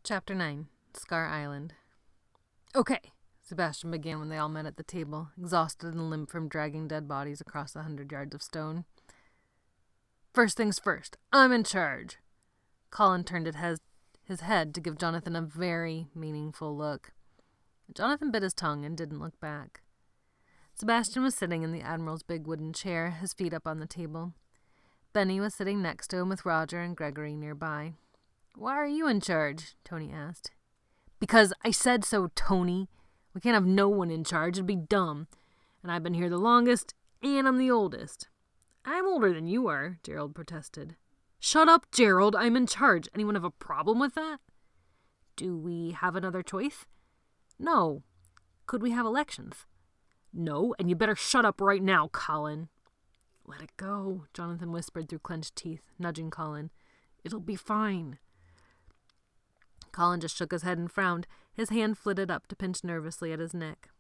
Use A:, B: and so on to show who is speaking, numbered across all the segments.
A: Chapter 9, Scar Island. Okay, Sebastian began when they all met at the table, exhausted and limp from dragging dead bodies across 100 yards of stone. First things first, I'm in charge. Colin turned his head to give Jonathan a very meaningful look. Jonathan bit his tongue and didn't look back. Sebastian was sitting in the Admiral's big wooden chair, his feet up on the table. Benny was sitting next to him with Roger and Gregory nearby. "Why are you in charge?" Tony asked. "Because I said so, Tony. We can't have no one in charge. It'd be dumb. And I've been here the longest, and I'm the oldest." "I'm older than you are," Gerald protested. "Shut up, Gerald. I'm in charge. Anyone have a problem with that?" "Do we have another choice?" "No." "Could we have elections?" "No, and you better shut up right now, Colin." "Let it go," Jonathan whispered through clenched teeth, nudging Colin. "It'll be fine." Colin just shook his head and frowned. His hand flitted up to pinch nervously at his neck.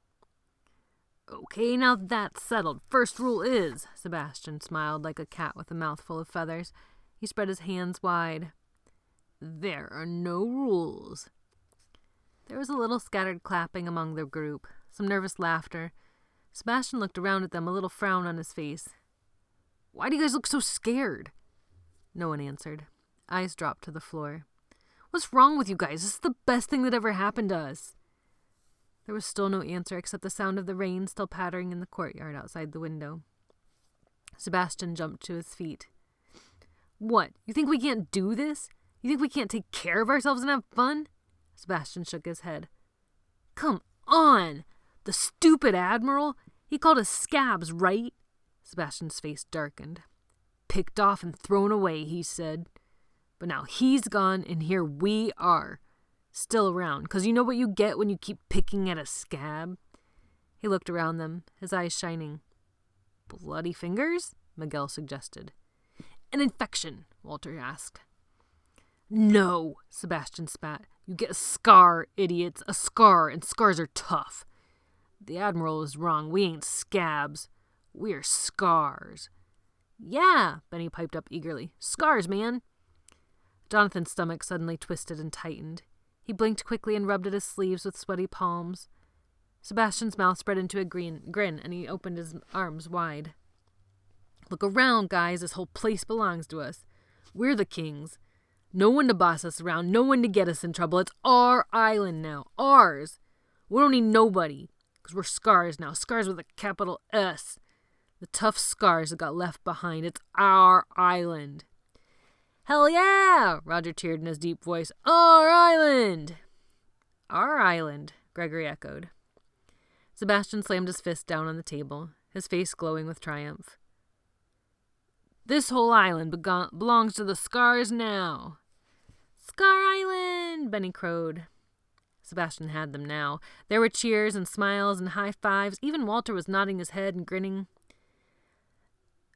A: "Okay, now that's settled. First rule is," Sebastian smiled like a cat with a mouthful of feathers. He spread his hands wide. "There are no rules." There was a little scattered clapping among the group, some nervous laughter. Sebastian looked around at them, a little frown on his face. "Why do you guys look so scared?" No one answered. Eyes dropped to the floor. "What's wrong with you guys? This is the best thing that ever happened to us." There was still no answer except the sound of the rain still pattering in the courtyard outside the window. Sebastian jumped to his feet. "What? You think we can't do this? You think we can't take care of ourselves and have fun?" Sebastian shook his head. "Come on! The stupid Admiral? He called us scabs, right?" Sebastian's face darkened. "Picked off and thrown away," he said. "But now he's gone, and here we are. Still around, 'cause you know what you get when you keep picking at a scab?" He looked around them, his eyes shining. "Bloody fingers?" Miguel suggested. "An infection," Walter asked. "No," Sebastian spat. "You get a scar, idiots. A scar, and scars are tough. The Admiral is wrong. We ain't scabs. We're scars." "Yeah," Benny piped up eagerly. "Scars, man." Jonathan's stomach suddenly twisted and tightened. He blinked quickly and rubbed at his sleeves with sweaty palms. Sebastian's mouth spread into a grin, and he opened his arms wide. "Look around, guys. This whole place belongs to us. We're the kings. No one to boss us around, no one to get us in trouble. It's our island now. Ours. We don't need nobody, 'cause we're scars now. Scars with a capital S. The tough scars that got left behind. It's our island." "Hell yeah!" Roger cheered in his deep voice. "Our island!" "Our island," Gregory echoed. Sebastian slammed his fist down on the table, his face glowing with triumph. "This whole island belongs to the scars now." "Scar Island!" Benny crowed. Sebastian had them now. There were cheers and smiles and high fives. Even Walter was nodding his head and grinning.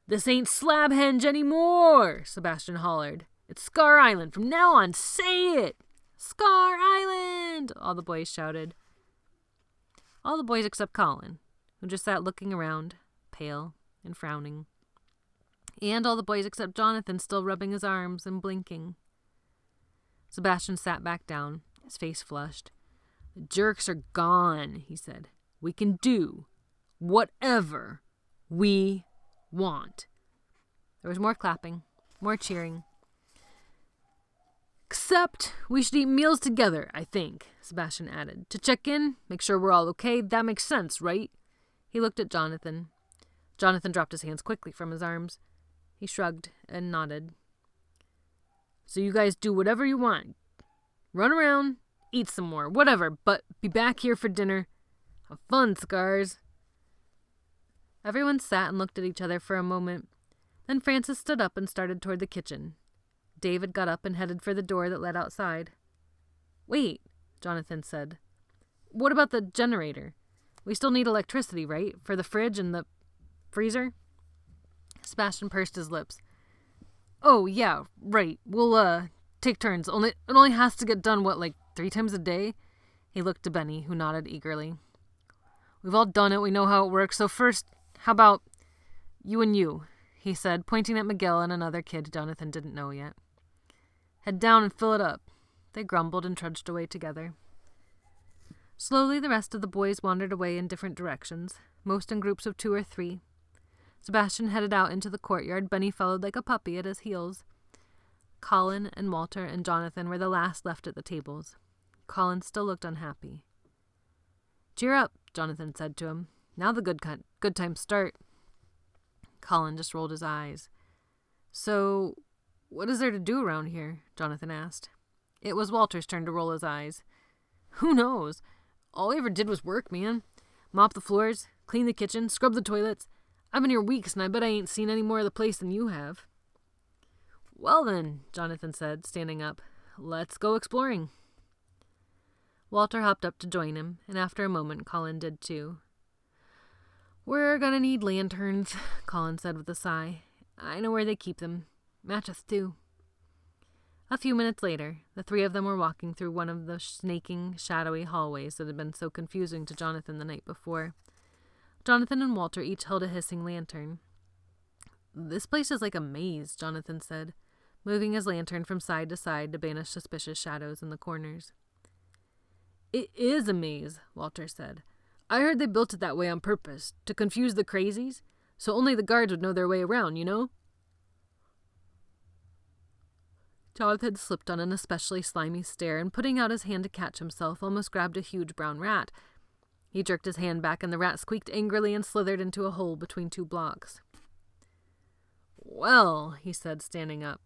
A: "This ain't Slabhenge anymore!" Sebastian hollered. "It's Scar Island from now on. Say it!" "Scar Island!" all the boys shouted. All the boys except Colin, who just sat looking around, pale and frowning. And all the boys except Jonathan, still rubbing his arms and blinking. Sebastian sat back down, his face flushed. "The jerks are gone," he said. "We can do whatever we want." There was more clapping, more cheering. "Except we should eat meals together, I think," Sebastian added. "To check in, make sure we're all okay. That makes sense, right?" He looked at Jonathan. Jonathan dropped his hands quickly from his arms. He shrugged and nodded. "So you guys do whatever you want. Run around, eat some more, whatever, but be back here for dinner. Have fun, scars." Everyone sat and looked at each other for a moment. Then Francis stood up and started toward the kitchen. David got up and headed for the door that led outside. "Wait," Jonathan said. "What about the generator? We still need electricity, right? For the fridge and the freezer?" Sebastian pursed his lips. "Oh, yeah, right. We'll, take turns. It only has to get done, 3 times a day?" He looked to Benny, who nodded eagerly. "We've all done it. We know how it works. So first, how about you and you?" he said, pointing at Miguel and another kid Jonathan didn't know yet. "Head down and fill it up. They grumbled and trudged away together. Slowly, the rest of the boys wandered away in different directions, most in groups of 2 or 3. Sebastian headed out into the courtyard. Benny followed like a puppy at his heels. Colin and Walter and Jonathan were the last left at the tables. Colin still looked unhappy. "Cheer up," Jonathan said to him. "Now the good times start." Colin just rolled his eyes. "So, what is there to do around here?" Jonathan asked. It was Walter's turn to roll his eyes. "Who knows? All we ever did was work, man. Mop the floors, clean the kitchen, scrub the toilets. I've been here weeks, and I bet I ain't seen any more of the place than you have." "Well then," Jonathan said, standing up, "let's go exploring." Walter hopped up to join him, and after a moment Colin did too. "We're gonna need lanterns," Colin said with a sigh. "I know where they keep them. Matches too." A few minutes later, the 3 of them were walking through one of the snaking, shadowy hallways that had been so confusing to Jonathan the night before. Jonathan and Walter each held a hissing lantern. "This place is like a maze," Jonathan said, moving his lantern from side to side to banish suspicious shadows in the corners. "It is a maze," Walter said. "I heard they built it that way on purpose, to confuse the crazies, so only the guards would know their way around, you know?" Jonathan slipped on an especially slimy stare and, putting out his hand to catch himself, almost grabbed a huge brown rat. He jerked his hand back and the rat squeaked angrily and slithered into a hole between 2 blocks. "Well," he said, standing up,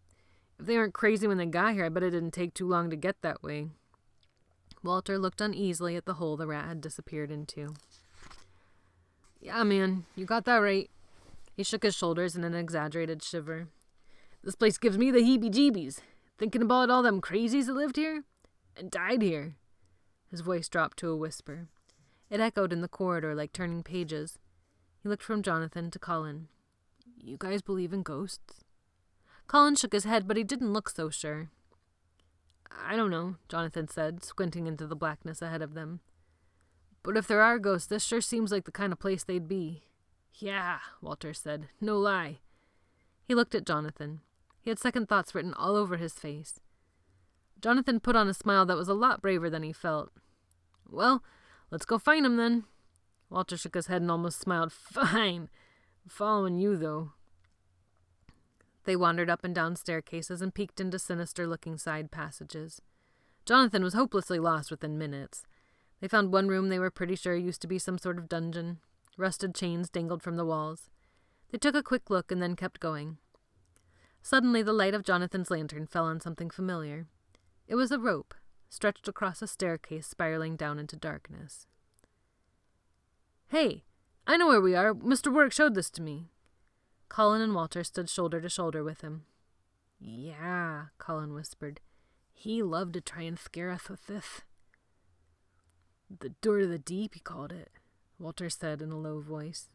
A: "if they weren't crazy when they got here, I bet it didn't take too long to get that way." Walter looked uneasily at the hole the rat had disappeared into. "Yeah, man, you got that right." He shook his shoulders in an exaggerated shiver. "This place gives me the heebie-jeebies. Thinking about all them crazies that lived here and died here." His voice dropped to a whisper. It echoed in the corridor like turning pages. He looked from Jonathan to Colin. "You guys believe in ghosts?" Colin shook his head, but he didn't look so sure. "I don't know," Jonathan said, squinting into the blackness ahead of them. "But if there are ghosts, this sure seems like the kind of place they'd be." "Yeah," Walter said. "No lie." He looked at Jonathan. He had second thoughts written all over his face. Jonathan put on a smile that was a lot braver than he felt. "Well, let's go find him then." Walter shook his head and almost smiled. "Fine. I'm following you, though." They wandered up and down staircases and peeked into sinister-looking side passages. Jonathan was hopelessly lost within minutes. They found one room they were pretty sure used to be some sort of dungeon. Rusted chains dangled from the walls. They took a quick look and then kept going. Suddenly the light of Jonathan's lantern fell on something familiar. It was a rope, stretched across a staircase spiraling down into darkness. "Hey, I know where we are. Mr. Work showed this to me." Colin and Walter stood shoulder to shoulder with him. "Yeah," Colin whispered. "He loved to try and scare us with this." "The door to the deep, he called it," Walter said in a low voice.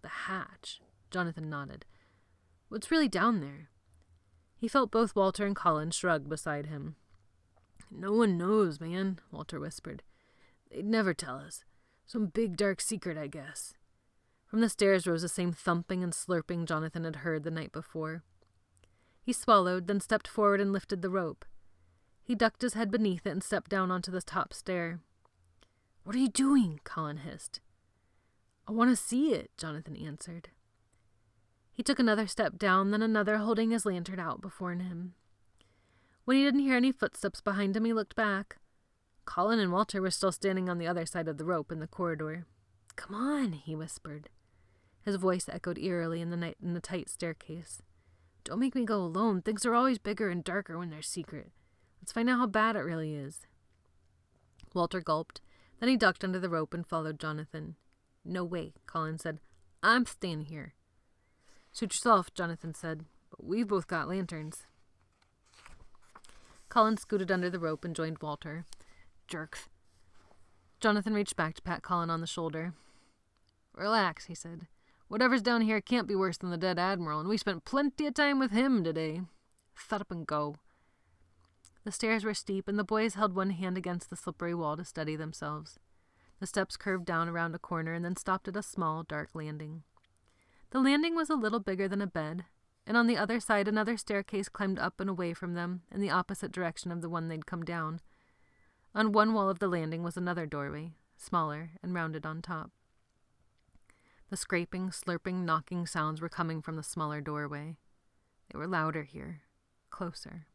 A: "The hatch," Jonathan nodded. "What's really down there?" He felt both Walter and Colin shrug beside him. "No one knows, man," Walter whispered. "They'd never tell us. Some big dark secret, I guess." From the stairs rose the same thumping and slurping Jonathan had heard the night before. He swallowed, then stepped forward and lifted the rope. He ducked his head beneath it and stepped down onto the top stair. "What are you doing?" Colin hissed. "I want to see it," Jonathan answered. He took another step down, then another, holding his lantern out before him. When he didn't hear any footsteps behind him, he looked back. Colin and Walter were still standing on the other side of the rope in the corridor. "Come on," he whispered. His voice echoed eerily in the tight staircase. "Don't make me go alone. Things are always bigger and darker when they're secret. Let's find out how bad it really is." Walter gulped. Then he ducked under the rope and followed Jonathan. "No way," Colin said. "I'm staying here." "Suit yourself," Jonathan said. "But we've both got lanterns." Colin scooted under the rope and joined Walter. "Jerks." Jonathan reached back to pat Colin on the shoulder. "Relax," he said. "Whatever's down here can't be worse than the dead Admiral, and we spent plenty of time with him today. Shut up and go." The stairs were steep, and the boys held one hand against the slippery wall to steady themselves. The steps curved down around a corner and then stopped at a small, dark landing. The landing was a little bigger than a bed. and on the other side another staircase climbed up and away from them in the opposite direction of the one they'd come down. On one wall of the landing was another doorway, smaller and rounded on top. The scraping, slurping, knocking sounds were coming from the smaller doorway. They were louder here, closer.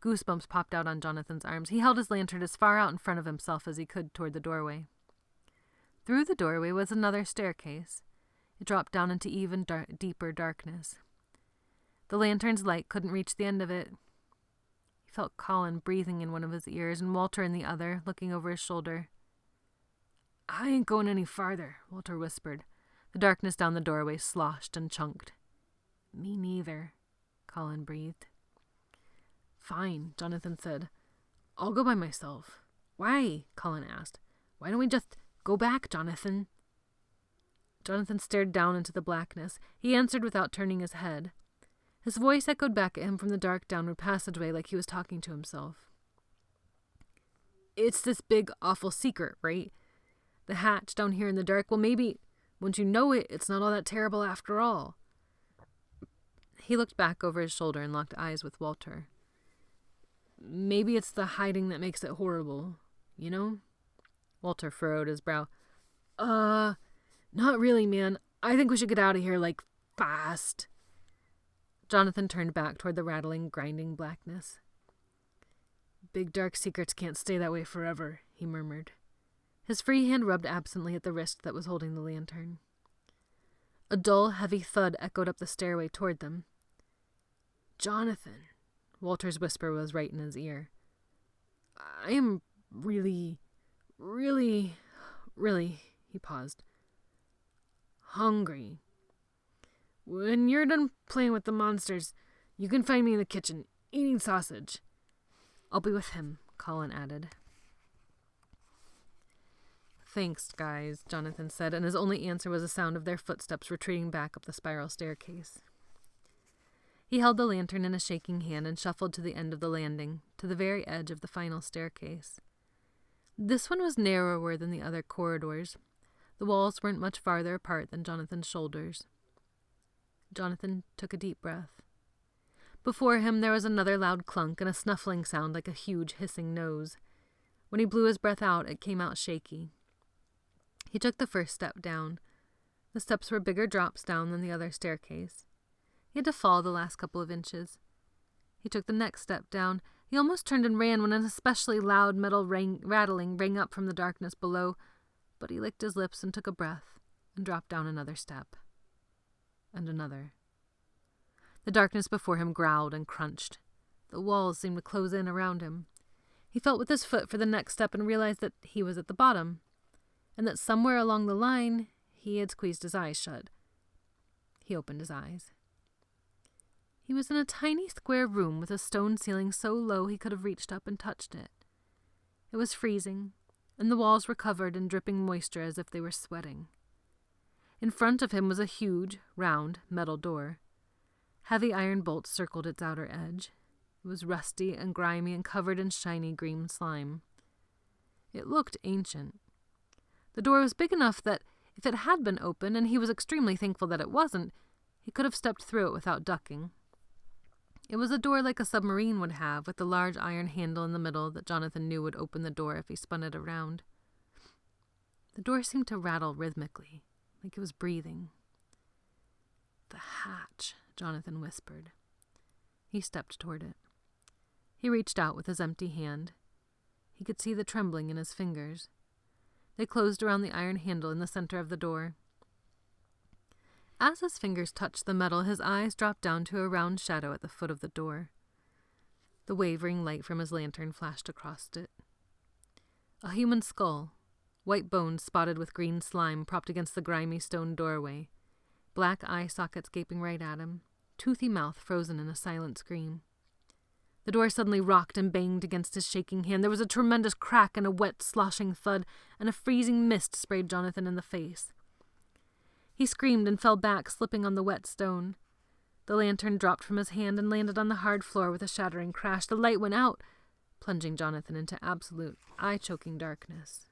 A: Goosebumps popped out on Jonathan's arms. He held his lantern as far out in front of himself as he could toward the doorway. Through the doorway was another staircase. It dropped down into even deeper darkness. The lantern's light couldn't reach the end of it. He felt Colin breathing in one of his ears and Walter in the other, looking over his shoulder. "I ain't going any farther," Walter whispered. The darkness down the doorway sloshed and chunked. "Me neither," Colin breathed. "Fine," Jonathan said. "I'll go by myself." "Why?" Colin asked. "Why don't we just go back, Jonathan?" Jonathan stared down into the blackness. He answered without turning his head. His voice echoed back at him from the dark downward passageway like he was talking to himself. "It's this big, awful secret, right? The hatch down here in the dark. Well, maybe, once you know it, it's not all that terrible after all." He looked back over his shoulder and locked eyes with Walter. "Maybe it's the hiding that makes it horrible, you know?" Walter furrowed his brow. Not really, man. I think we should get out of here, like, fast." Jonathan turned back toward the rattling, grinding blackness. "Big dark secrets can't stay that way forever," he murmured. His free hand rubbed absently at the wrist that was holding the lantern. A dull, heavy thud echoed up the stairway toward them. "Jonathan," Walter's whisper was right in his ear. "I am really, he paused, hungry. When you're done playing with the monsters, you can find me in the kitchen, eating sausage." "I'll be with him," Colin added. "Thanks, guys," Jonathan said, and his only answer was the sound of their footsteps retreating back up the spiral staircase. He held the lantern in a shaking hand and shuffled to the end of the landing, to the very edge of the final staircase. This one was narrower than the other corridors. The walls weren't much farther apart than Jonathan's shoulders. Jonathan took a deep breath. Before him there was another loud clunk and a snuffling sound like a huge hissing nose. When he blew his breath out, it came out shaky. He took the first step down. The steps were bigger drops down than the other staircase. He had to fall the last couple of inches. He took the next step down. He almost turned and ran when an especially loud metal rattling rang up from the darkness below, but he licked his lips and took a breath and dropped down another step. And another. The darkness before him growled and crunched. The walls seemed to close in around him. He felt with his foot for the next step and realized that he was at the bottom, and that somewhere along the line he had squeezed his eyes shut. He opened his eyes. He was in a tiny square room with a stone ceiling so low he could have reached up and touched it. It was freezing, and the walls were covered in dripping moisture as if they were sweating. In front of him was a huge, round, metal door. Heavy iron bolts circled its outer edge. It was rusty and grimy and covered in shiny green slime. It looked ancient. The door was big enough that if it had been open, and he was extremely thankful that it wasn't, he could have stepped through it without ducking. It was a door like a submarine would have, with the large iron handle in the middle that Jonathan knew would open the door if he spun it around. The door seemed to rattle rhythmically, like it was breathing. "The hatch," Jonathan whispered. He stepped toward it. He reached out with his empty hand. He could see the trembling in his fingers. They closed around the iron handle in the center of the door. As his fingers touched the metal, his eyes dropped down to a round shadow at the foot of the door. The wavering light from his lantern flashed across it. A human skull, white bones spotted with green slime propped against the grimy stone doorway, black eye sockets gaping right at him, toothy mouth frozen in a silent scream. The door suddenly rocked and banged against his shaking hand. There was a tremendous crack and a wet, sloshing thud, and a freezing mist sprayed Jonathan in the face. He screamed and fell back, slipping on the wet stone. The lantern dropped from his hand and landed on the hard floor with a shattering crash. The light went out, plunging Jonathan into absolute, eye-choking darkness.